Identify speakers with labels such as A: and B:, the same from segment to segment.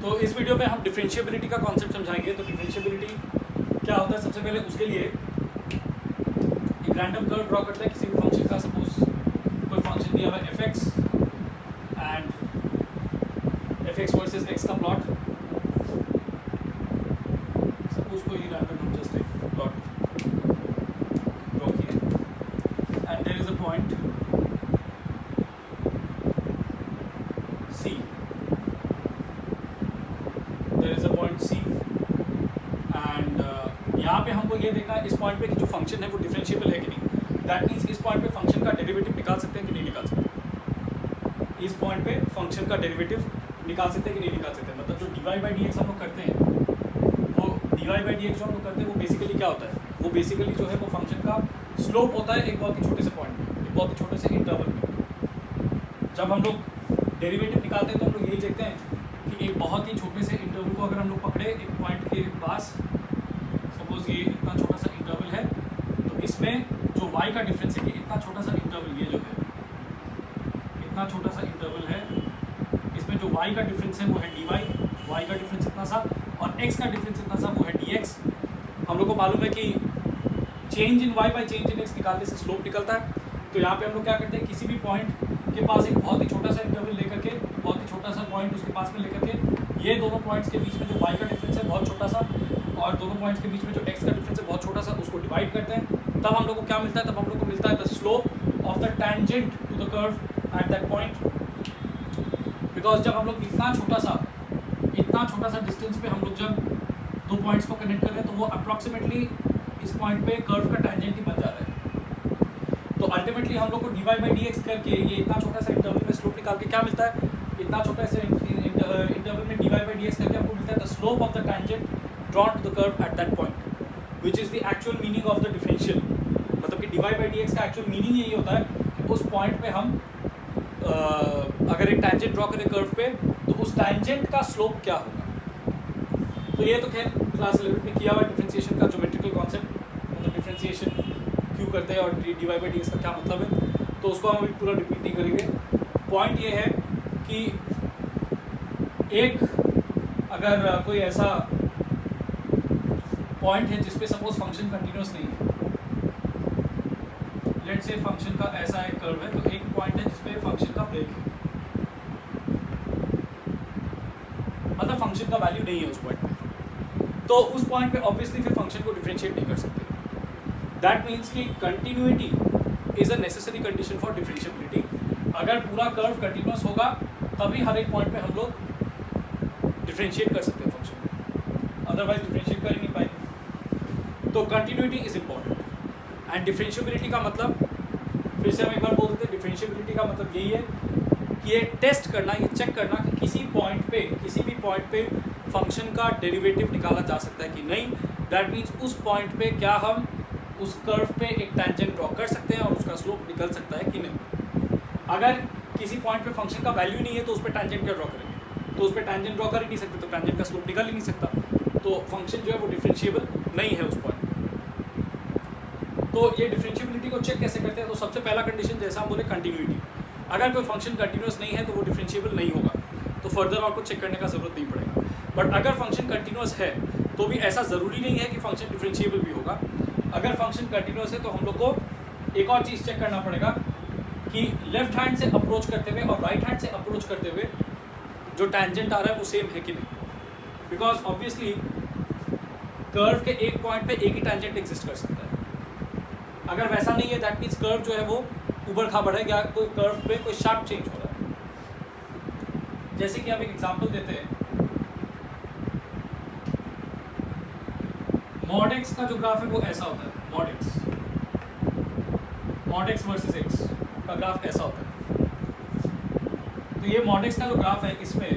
A: तो इस वीडियो में हम डिफरेंशिएबिलिटी का कॉन्सेप्ट समझाएंगे। तो डिफरेंशिएबिलिटी क्या होता है, सबसे पहले उसके लिए एक रैंडम कर्व ड्रॉ करते हैं किसी भी फंक्शन का। सपोज कोई फंक्शन दिया हुआ है fx and fx versus x का प्लॉट। सपोज कोई रैंडम हम जस्ट एक प्लॉट ड्रॉ किए and there is a point C, there is a point C and यहाँ पे हमको ये देखना है इस पॉइंट पे कि जो फंक्शन है वो डिफरेंशिएबल है कि नहीं। दैट मीन्स इस पॉइंट पे फंक्शन का डेरिवेटिव निकाल सकते हैं कि नहीं निकाल सकते। इस पॉइंट पे फंक्शन का डेरिवेटिव निकाल सकते हैं कि नहीं निकाल सकते। मतलब जो dy/dx हम लोग करते हैं, वो dy/dx जो हम लोग करते हैं वो बेसिकली क्या होता है, वो बेसिकली जो है वो फंक्शन का स्लोप होता है एक बहुत ही छोटे से पॉइंट में, एक बहुत ही छोटे से इंटरवल में। जब हम लोग डेरिवेटिव निकालते हैं तो हम लोग यही देखते हैं कि एक बहुत ही छोटे से इंटरवल को अगर हम लोग पकड़े एक पॉइंट के पास, सपोज ये इतना छोटा सा इंटरवल है, तो इसमें जो y का डिफरेंस है, इतना छोटा सा इंटरवल, ये जो है इतना छोटा सा इंटरवल है, इसमें जो y का डिफरेंस है वो है dy, y का डिफरेंस इतना सा, और x का डिफरेंस इतना सा वो है dx। हम लोग को मालूम है कि change in y by change in x निकालने से स्लोप निकलता है। तो यहाँ पे हम लोग क्या करते हैं, किसी भी पॉइंट के पास एक बहुत ही छोटा सा इंटरवल लेकर के, बहुत ही छोटा सा पॉइंट उसके पास में लेकर के, ये दोनों पॉइंट्स के बीच में जो y का डिफरेंस है बहुत छोटा सा, और दोनों पॉइंट्स के बीच में जो x का डिफरेंस है बहुत छोटा सा, उसको डिवाइड करते हैं। तब हम लोग को क्या मिलता है, तब हम लोग को मिलता है the slope of the tangent to the curve at that point. Because जब हम लोग इतना छोटा सा डिस्टेंस पे हम लोग जब दो पॉइंट्स को कनेक्ट कर रहे हैं तो वो अप्रॉक्सीमेटली इस पॉइंट पे कर्व का टेंजेंट ही बन जा रहा है। तो अल्टीमेटली हम लोग को dy/dx करके ये इतना छोटा सा इंटरवल में स्लोप निकाल के क्या मिलता है, इतना छोटा सा इंटरवल में dy/dx करके आपको मिलता है the slope of the tangent drawn to the curve at that point, which is the actual meaning of the differential. मतलब कि dy/dx का एक्चुअल मीनिंग यही होता है कि उस पॉइंट पे हम अगर एक टेंजेंट ड्रॉ करें कर्व पे, तो उस टेंजेंट का स्लोप क्या होगा। तो ये तो खैर क्लास 11 में किया हुआ डिफरेंशिएशन का ज्योमेट्रिकल कॉन्सेप्ट, मतलब डिफरेंशिएशन क्यों करते हैं और dy/dx का क्या मतलब है, तो उसको हम अभी पूरा रिपीट नहीं करेंगे। पॉइंट ये है कि एक अगर कोई ऐसा पॉइंट है जिसपे सपोज फंक्शन कंटिन्यूस नहीं है, लेट्स से फंक्शन का ऐसा एक कर्व है, तो एक पॉइंट है जिसपे फंक्शन का ब्रेक है, मतलब फंक्शन का वैल्यू नहीं है उस पॉइंट पे, तो उस पॉइंट पे ऑब्वियसली फिर फंक्शन को डिफरेंशिएट नहीं कर सकते। दैट मीन्स कि continuity is a necessary condition for differentiability. अगर पूरा कर्व कंटिन्यूस होगा तभी हर एक पॉइंट पे हम लोग डिफरेंशिएट कर सकते हैं फंक्शन को, अदरवाइज डिफरेंशिएट कर ही नहीं पाएंगे। तो continuity is important and differentiability का मतलब, फिर से हम एक बार बोल देते हैं, डिफरेंशिएबिलिटी का मतलब यही है कि ये टेस्ट करना, ये चेक करना कि किसी भी पॉइंट पे फंक्शन का डेरिवेटिव निकाला जा सकता है कि नहीं। दैट मीन्स उस पॉइंट पे क्या हम उस कर्व पे एक टेंजेंट ड्रॉ कर सकते हैं और उसका स्लोप निकल सकता है कि नहीं। अगर किसी पॉइंट पे फंक्शन का वैल्यू नहीं है तो उस पर टेंजेंट क्या ड्रॉ करेंगे, तो उस पर टेंजेंट ड्रॉ कर ही नहीं सकते, तो टेंजेंट का स्लोप निकल ही नहीं सकता, तो फंक्शन जो है वो डिफरेंशिएबल नहीं है उस पॉइंट। तो ये डिफरेंशिएबिलिटी को चेक कैसे करते हैं, तो सबसे पहला कंडीशन जैसा हम बोले कंटिन्यूटी। अगर कोई फंक्शन कंटिन्यूस नहीं है तो वो डिफरेंशिएबल नहीं होगा, तो फर्दर आपको चेक करने का जरूरत नहीं पड़ेगा। बट अगर फंक्शन कंटिन्यूस है तो भी ऐसा ज़रूरी नहीं है कि फंक्शन डिफरेंशिएबल भी होगा। अगर फंक्शन कंटिन्यूस है तो हम लोग को एक और चीज़ चेक करना पड़ेगा कि लेफ्ट हैंड से अप्रोच करते हुए और राइट हैंड से अप्रोच करते हुए जो टेंजेंट आ रहा है वो सेम है कि नहीं। बिकॉज ऑब्वियसली कर्व के एक पॉइंट पे एक ही टेंजेंट एग्जिस्ट कर सकता है। अगर वैसा नहीं है दैट मीन्स कर्व जो है वो ऊबड़ खाबड़ है, या कोई कर्व पे कोई शार्प चेंज हो रहा है। जैसे कि हम एक एग्जांपल देते हैं, mod x का जो ग्राफ है वो ऐसा होता है, mod x वर्सेस x का ग्राफ ऐसा होता है। तो ये mod x का जो ग्राफ है, इसमें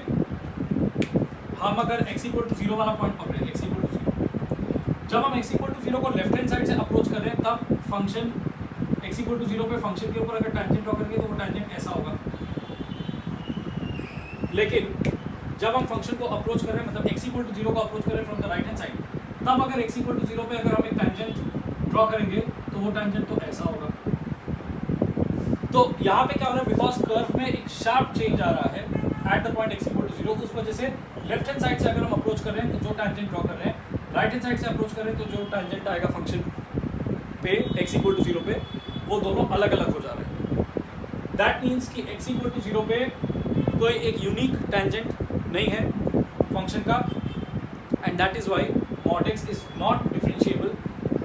A: हम अगर x = 0 वाला पॉइंट पकड़े, x = 0, जब हम x = 0 को लेफ्ट हैंड साइड से अप्रोच कर रहे हैं तब फंक्शन x = 0 पे फंक्शन के ऊपर अगर टेंजेंट ड्रॉ करेंगे तो वो टेंजेंट ऐसा होगा। लेकिन जब हम फंक्शन को अप्रोच कर रहे हैं, मतलब x = 0 को अप्रोच कर रहे हैं from the right hand side, तब अगर x = 0 पे अगर हम एक टेंजेंट ड्रॉ करेंगे तो वो टेंजेंट तो ऐसा होगा। तो यहाँ पे क्या हो रहा है, बिकॉज कर्व में एक शार्प चेंज आ रहा है, at the point x equal to 0। उस वजह से लेफ्ट हैंड साइड से अगर हम अप्रोच कर रहे हैं तो जो टेंजेंट ड्रॉ कर रहे हैं, राइट हैंड साइड से अप्रोच कर रहे हैं तो जो टेंजेंट आएगा फंक्शन पे x इक्वल टू 0 पे, वो दोनों अलग अलग हो जा रहे हैं। दैट मीन्स कि x इक्वल टू 0 पे कोई एक यूनिक टेंजेंट नहीं है फंक्शन का, and that is y mod x is not differentiable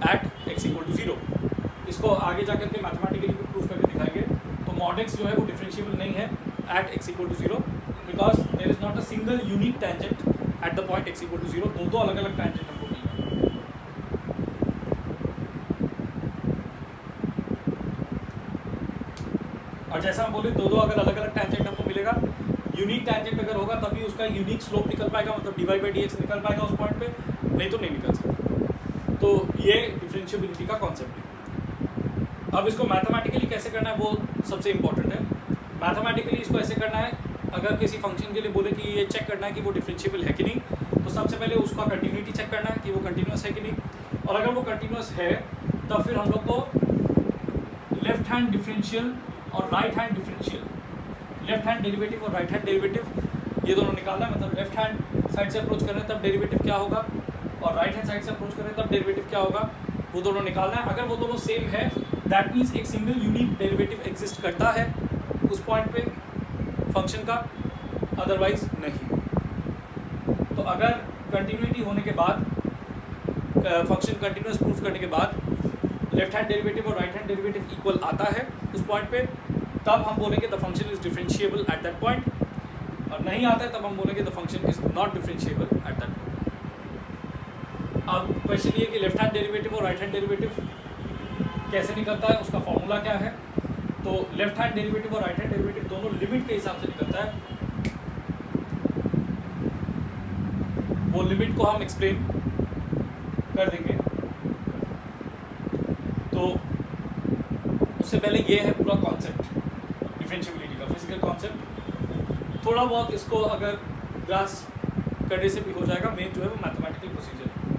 A: at x equal to 0। इसको आगे जाकर के मैथमेटिकली भी प्रूफ करके दिखाएंगे। तो mod x जो है वो डिफरेंशिएबल नहीं है at x equal to 0 because there is not a single unique tangent at the point x equal to 0। दो अलग अलग टेंजेंट हमको मिलेंगे। और जैसा हम बोले दो अगर अलग अलग टेंजेंट हमको मिलेगा, यूनिक टेंजेंट अगर होगा तभी उसका यूनिक स्लोप निकल पाएगा, मतलब dy/dx निकल पाएगा उस पॉइंट पे, नहीं तो नहीं निकल सकता। तो ये डिफरेंशिएबिलिटी का कॉन्सेप्ट है। अब इसको मैथमेटिकली कैसे करना है वो सबसे इंपॉर्टेंट है। मैथमेटिकली इसको ऐसे करना है, अगर किसी फंक्शन के लिए बोले कि ये चेक करना है कि वो डिफरेंशिएबल है कि नहीं, तो सबसे पहले उसका कंटिन्यूटी चेक करना है कि वो कंटिन्यूस है कि नहीं, और अगर वो कंटिन्यूस है तब फिर हम लोग को लेफ्ट हैंड डिफरेंशियल और right hand differential, left hand derivative और राइट हैंड डेरिवेटिव, ये दोनों निकालना है। मतलब लेफ्ट हैंड साइड से अप्रोच कर रहे हैं तब डेरिवेटिव क्या होगा, और राइट हैंड साइड से अप्रोच कर रहे हैं तब डेरिवेटिव क्या होगा, वो दोनों निकालना है। अगर वो दोनों सेम है दैट मीन्स एक सिंगल यूनिक डेरिवेटिव एग्जिस्ट करता है उस पॉइंट पे फंक्शन का, अदरवाइज नहीं। तो अगर कंटिन्यूटी होने के बाद, फंक्शन कंटिन्यूस प्रूफ करने के बाद लेफ्ट हैंड डेरिवेटिव और राइट हैंड डेरिवेटिव इक्वल आता है उस पॉइंट पे, तब हम बोलेंगे the function is differentiable eight that point, और नहीं आता है तब हम बोलेंगे the function is not differentiable eight that point. अब क्वेश्चन ये कि लेफ्ट हैंड डेरिवेटिव और राइट हैंड डेरिवेटिव कैसे निकलता है, उसका फॉर्मूला क्या है। तो लेफ्ट हैंड डेरिवेटिव और राइट हैंड डेरिवेटिव दोनों लिमिट के हिसाब से निकलता है। वो लिमिट को हम एक्सप्लेन कर देंगे। तो उससे पहले ये है पूरा कॉन्सेप्ट डिफरेंशिएबिलिटी का, फिजिकल कॉन्सेप्ट। थोड़ा बहुत इसको अगर ग्रास करने से भी हो जाएगा, मेन जो है वो मैथमेटिकल प्रोसीजर है।